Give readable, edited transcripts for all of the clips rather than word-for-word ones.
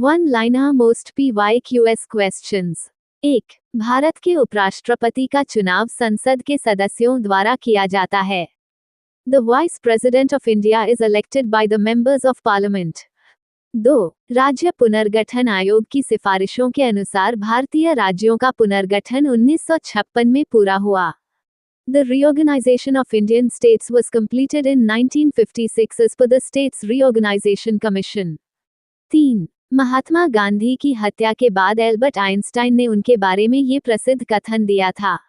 One liner most PYQS questions. 1. Bharat के उपराष्ट्रपति का चुनाव संसद के सदस्यों द्वारा किया जाता है। The Vice President of India is elected by the members of Parliament. 2. राज्य पुनर्गठन आयोग की सिफारिशों के अनुसार भारतीय राज्यों का पुनर्गठन 1956 में पूरा हुआ। The reorganization of Indian states was completed in 1956 as per the States Reorganization Commission. 3. Mahatma Gandhi की हत्या के बाद एल्बर्ट आइंस्टाइन ने उनके बारे में ये प्रसिद्ध कथन दिया था।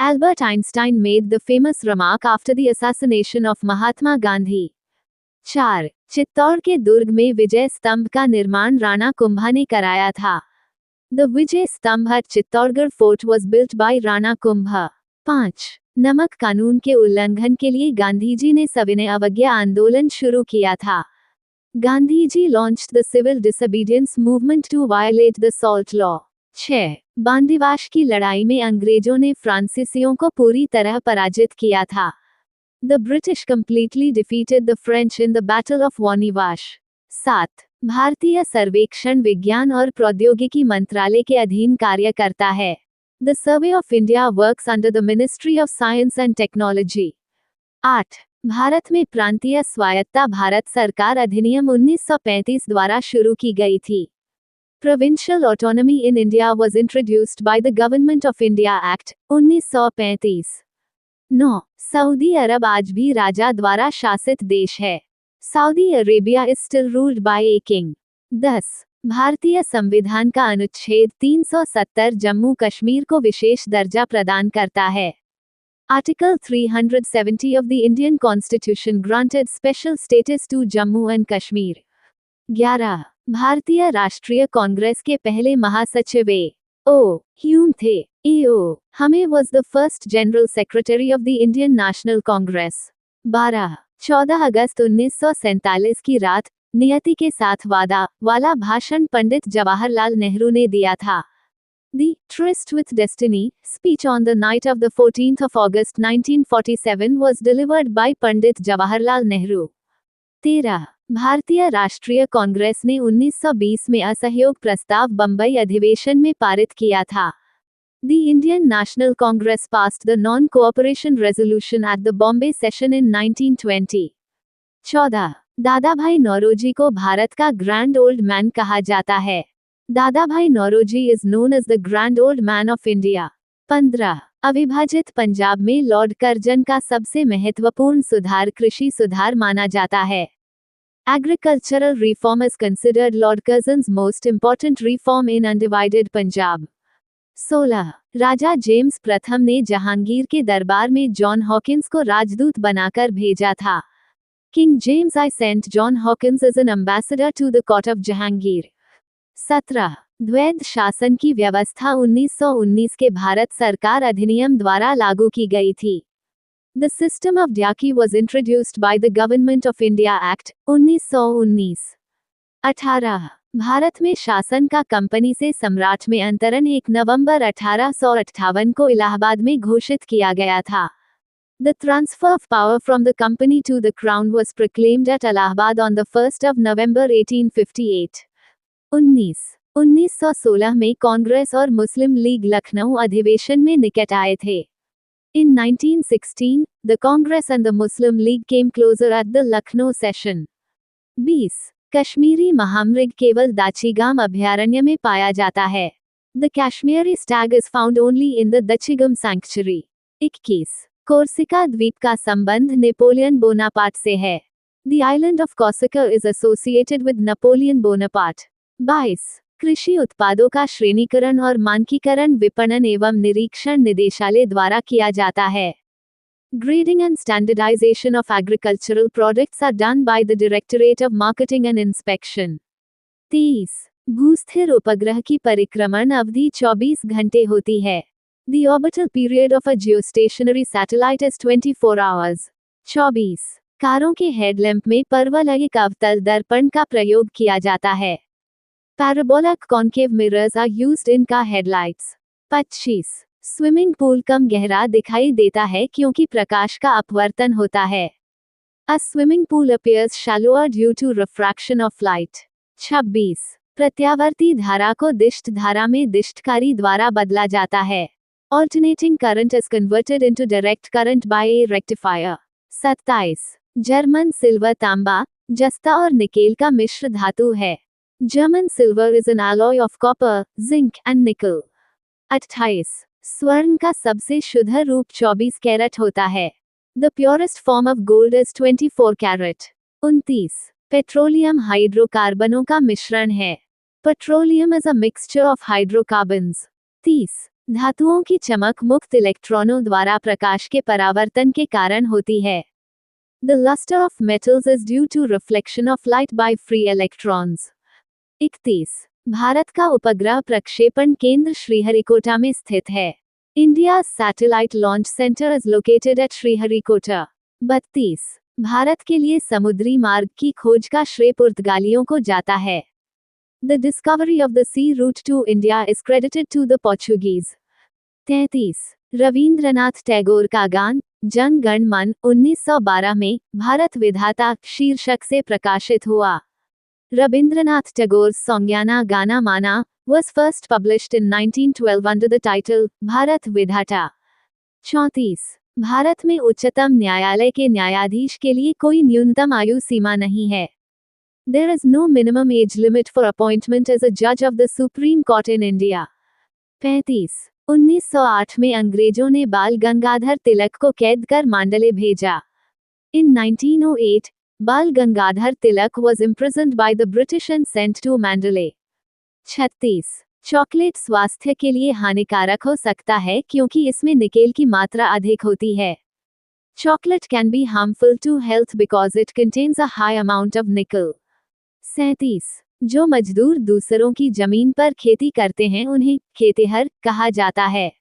Albert Einstein made the famous remark after the assassination of Mahatma Gandhi. 4. Chittor के दुर्ग में विजय स्तंभ का निर्माण राणा कुंभा ने कराया था। The Vijay Stambh at Chittorgarh Fort was built by Rana Kumbha. 5. नमक कानून के उल्लंघन के लिए गांधीजी ने सविनय अवज्ञा आंदोलन शुरू किया था। Gandhiji launched the civil disobedience movement to violate the salt law. 6. बांदीवाश की लड़ाई में अंग्रेजों ने फ्रांसीसियों को पूरी तरह पराजित किया था। The British completely defeated the French in the Battle of Wannivash. 7. भारतीय सर्वेक्षण विज्ञान और प्रौद्योगिकी मंत्रालय के अधीन कार्य करता है। The Survey of India works under the Ministry of Science and Technology. 8. Bharat में प्रांतीय स्वायत्तता भारत सरकार अधिनियम 1935 द्वारा शुरू की गई थी। Provincial autonomy in India was introduced by the Government of India Act, 1935. 9. Saudi अरब आज भी राजा द्वारा शासित देश है। Saudi Arabia is still ruled by a king. 10. भारतीय संविधान का अनुच्छेद 370 जम्मू कश्मीर को विशेष दर्जा प्रदान करता है। Article 370 of the Indian Constitution granted special status to Jammu and Kashmir. 11. भारतीय राष्ट्रीय कांग्रेस के पहले महासचिव A.O. ह्यूम थे। A.O. हमे was the first General Secretary of the Indian National Congress. 12. 14 अगस्त 1947 की रात नियति के साथ वादा वाला भाषण पंडित जवाहरलाल नेहरू ने दिया था। The Tryst with Destiny speech on the night of the 14th of August 1947 was delivered by Pandit Jawaharlal Nehru. 13. भारतीय राष्ट्रीय कांग्रेस ने 1920 में असहयोग प्रस्ताव बंबई अधिवेशन में पारित किया था। The Indian National Congress passed the non-cooperation resolution at the Bombay session in 1920. 14. Dadabhai Naoroji को भारत का ग्रैंड ओल्ड मैन कहा जाता है। Dadabhai Naoroji is known as the Grand Old Man of India. 15. अविभाजित पंजाब में लॉर्ड कर्जन का सबसे महत्वपूर्ण सुधार कृषि सुधार माना जाता है। Agricultural reform is considered Lord Curzon's most important reform in undivided Punjab. 16. Raja James प्रथम ने जहांगीर के दरबार में जॉन हॉकिंस को राजदूत बनाकर भेजा था। King James I sent John Hawkins as an ambassador to the court of Jahangir. 17. द्वैध शासन की व्यवस्था 1919 के भारत सरकार अधिनियम द्वारा लागू की गई थी। The system of Dyaki was introduced by the Government of India Act, 1919. 18. Bharat में शासन का कंपनी से सम्राट में अंतरण 1 नवंबर 1858 को इलाहाबाद में घोषित किया गया था। The transfer of power from the company to the crown was proclaimed at Allahabad on the 1st of November 1858. 1916 में कांग्रेस और मुस्लिम लीग लखनऊ अधिवेशन में निकट आए थे। In 1916, the Congress and the Muslim League came closer at the Lucknow session. 20. Kashmiri महामृग केवल दाचीगाम अभयारण्य में पाया जाता है। The Kashmiri stag is found only in the Dachigam sanctuary. 21. Corsica द्वीप का संबंध नेपोलियन बोनापार्ट से है। The island of Corsica is associated with Napoleon Bonaparte. 22. कृषि उत्पादों का श्रेणीकरण और मानकीकरण विपणन एवं निरीक्षण निदेशालय द्वारा किया जाता है। Grading and standardization of agricultural products are done by the Directorate of Marketing and Inspection. 23. भूस्थिर उपग्रह की परिक्रमण अवधि 24 घंटे होती है। The orbital period of a geostationary satellite is 24 hours. 24. कारों के हेडलैम्प में परवलयिक अवतल दर्पण का प्रयोग किया जाता है। Parabolic concave mirrors are used in car headlights. 25. Swimming pool कम गहरा दिखाई देता है क्योंकि प्रकाश का अपवर्तन होता है। A swimming pool appears shallower due to refraction of light. 26. प्रत्यावर्ती धारा को दिष्ट धारा में दिष्टकारी द्वारा बदला जाता है। Alternating current is converted into direct current by a rectifier। 27 German silver तांबा, जस्ता और निकेल का मिश्र धातु है। German silver is an alloy of copper, zinc and nickel। 28 स्वर्ण का सबसे शुद्ध रूप 24 कैरेट होता है। The purest form of gold is 24 carat. 29 petroleum हाइड्रोकार्बनों का मिश्रण है। Petroleum is a mixture of hydrocarbons। 30 धातुओं की चमक मुक्त इलेक्ट्रॉनों द्वारा प्रकाश के परावर्तन के कारण होती है। The luster of metals is due to reflection of light by free electrons। 31 Bharat का उपग्रह प्रक्षेपण केंद्र श्रीहरिकोटा में स्थित है। India's satellite launch center is located at Sriharikota. 32 Bharat के लिए समुद्री मार्ग की खोज का श्रेय पुर्तगालियों को जाता है। The discovery of the sea route to India is credited to the Portuguese। 33 Rabindranath Tagore का गान जन गण मन 1912 में भारत विधाता शीर्षक से प्रकाशित हुआ। Rabindranath Tagore's Songyana Gana Mana was first published in 1912 under the title Bharat विधाता। 34 भारत में उच्चतम न्यायालय के न्यायाधीश के लिए कोई न्यूनतम आयु सीमा नहीं है। There is no minimum age limit for appointment as a judge of the Supreme Court in India। 35 1908 में अंग्रेजों ने बाल गंगाधर तिलक को कैद कर मांडले भेजा। In 1908, बाल Gangadhar Tilak was imprisoned by the British and sent to Mandalay। 36 chocolate स्वास्थ्य के लिए हानिकारक हो सकता है क्योंकि इसमें निकेल की मात्रा अधिक होती है। Chocolate can be harmful to health because it contains a high amount of nickel। 37 जो मजदूर दूसरों की जमीन पर खेती करते हैं उन्हें खेतिहर कहा जाता है।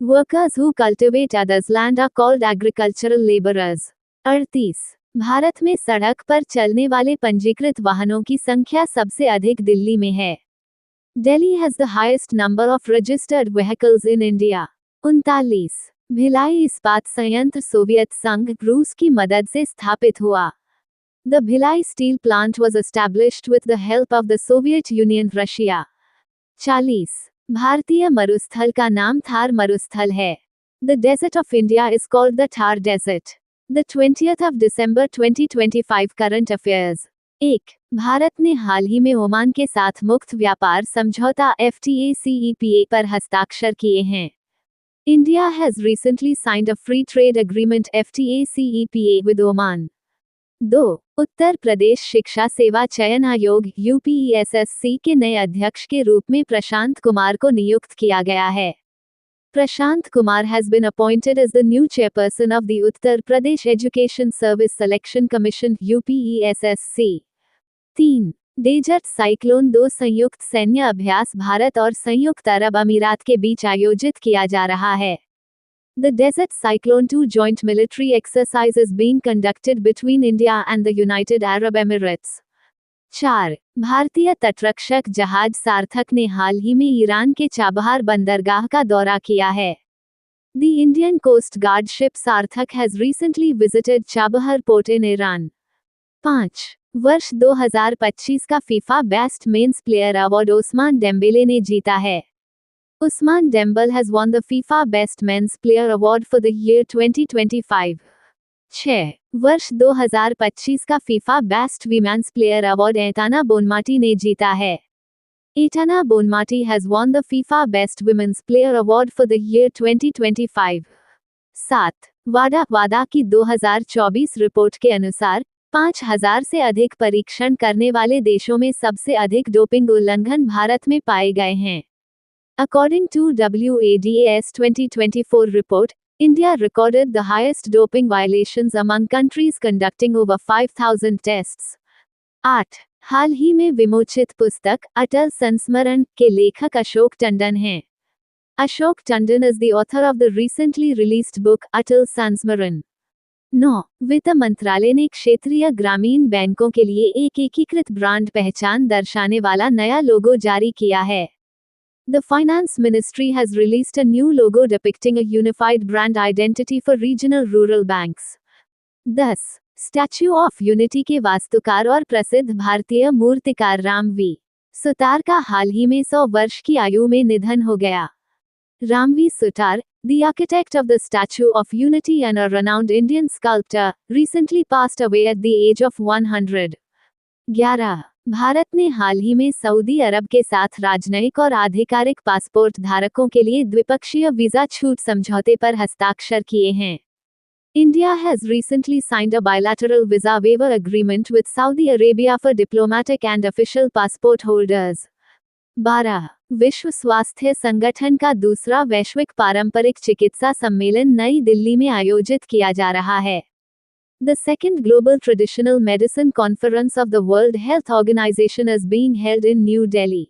Workers who cultivate others' land are called agricultural laborers। 38 Bharat में सड़क पर चलने वाले पंजीकृत वाहनों की संख्या सबसे अधिक दिल्ली में है। Delhi has the highest number of registered vehicles in India। 39 Bhilai इस्पात संयंत्र सोवियत संघ रूस की मदद से स्थापित हुआ। The Bhilai steel plant was established with the help of the Soviet Union Russia। 40 भारतीय मरुस्थल का नाम थार मरुस्थल है। The desert of India is called the Thar Desert। The 20th of December 2025 current affairs। 1 Bharat ने हाल ही में ओमान के साथ मुक्त व्यापार समझौता FTACEPA पर हस्ताक्षर किए हैं। India has recently signed a free trade agreement FTACEPA with Oman। 2 Uttar Pradesh शिक्षा सेवा चयन आयोग UPESSC के नए अध्यक्ष के रूप में प्रशांत कुमार को नियुक्त किया गया है। Prashant Kumar has been appointed as the new chairperson of the Uttar Pradesh Education Service Selection Commission UPESSC। 3 desert cyclone 2 संयुक्त सैन्य अभ्यास भारत और संयुक्त अरब अमीरात के बीच आयोजित किया जा रहा है। The Desert Cyclone 2 joint military exercise is being conducted between India and the United Arab Emirates। 4 भारतीय तटरक्षक जहाज सार्थक ने हाल ही में ईरान के चाबहार बंदरगाह का दौरा किया है। The Indian Coast Guard ship Sarthak has recently visited Chabahar port in Iran। 5 वर्ष 2025 का FIFA best men's player award Ousmane Dembele ने जीता है। Usman Dembele has won the FIFA Best Men's Player Award for the year 2025। 6 वर्ष 2025 का FIFA best women's player award एटाना Bonmati ने जीता है। एटाना Bonmati has won the FIFA Best Women's Player Award for the year 2025। 7 वाडा की 2024 report के अनुसार 5000 से अधिक परीक्षण करने वाले देशों में सबसे अधिक डोपिंग उल्लंघन भारत में पाए गए हैं। According to WADA's 2024 report, India recorded the highest doping violations among countries conducting over 5,000 tests। 8 हाल ही में विमोचित पुस्तक अटल संस्मरण के लेखक अशोक टंडन हैं। Ashok Tandon is the author of the recently released book अटल संस्मरण। 9 वित्त मंत्रालय ने क्षेत्रीय ग्रामीण बैंकों के लिए एक एकीकृत ब्रांड पहचान दर्शाने वाला नया लोगो जारी किया है। The Finance Ministry has released a new logo depicting a unified brand identity for regional rural banks। 10 statue of unity के वास्तुकार और प्रसिद्ध भारतीय मूर्तिकार राम वी सुतार का हाल ही में 100 वर्ष की आयु में निधन हो गया। रामवी Sutar, the architect of the Statue of Unity and a renowned Indian sculptor, recently passed away at the age of 100. 11. Bharat ने हाल ही में सऊदी अरब के साथ राजनयिक और आधिकारिक पासपोर्ट धारकों के लिए द्विपक्षीय वीजा छूट समझौते पर हस्ताक्षर किए हैं। India has recently signed a bilateral visa waiver agreement with Saudi Arabia for diplomatic and official passport holders. 12. विश्व स्वास्थ्य संगठन का दूसरा वैश्विक पारंपरिक चिकित्सा सम्मेलन नई दिल्ली में आयोजित किया जा रहा है। The second Global Traditional Medicine Conference of the World Health Organization is being held in New Delhi.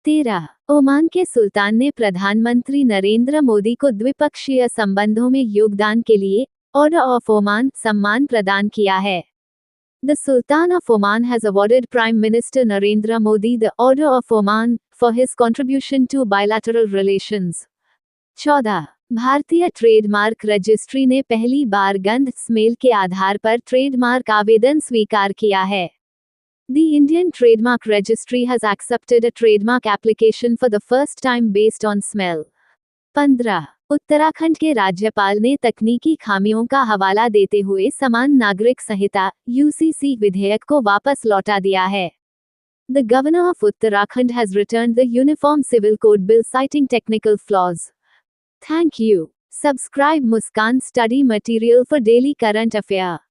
13. Oman के सुल्तान ने प्रधानमंत्री नरेंद्र मोदी को द्विपक्षीय संबंधों में योगदान के लिए ऑर्डर ऑफ ओमान सम्मान प्रदान किया है। The Sultan of Oman has awarded Prime Minister Narendra Modi the Order of Oman for his contribution to bilateral relations. 14. भारतीय ट्रेडमार्क रजिस्ट्री ने पहली बार गंध स्मेल के आधार पर ट्रेडमार्क आवेदन स्वीकार किया है। The Indian Trademark Registry has accepted a trademark application for the first time based on smell. 15. Uttarakhand के राज्यपाल ने तकनीकी खामियों का हवाला देते हुए समान नागरिक संहिता (UCC) विधेयक को वापस लौटा दिया है। The Governor of Uttarakhand has returned the Uniform Civil Code Bill citing technical flaws. Thank you. Subscribe Muskan Study Material for daily current affair.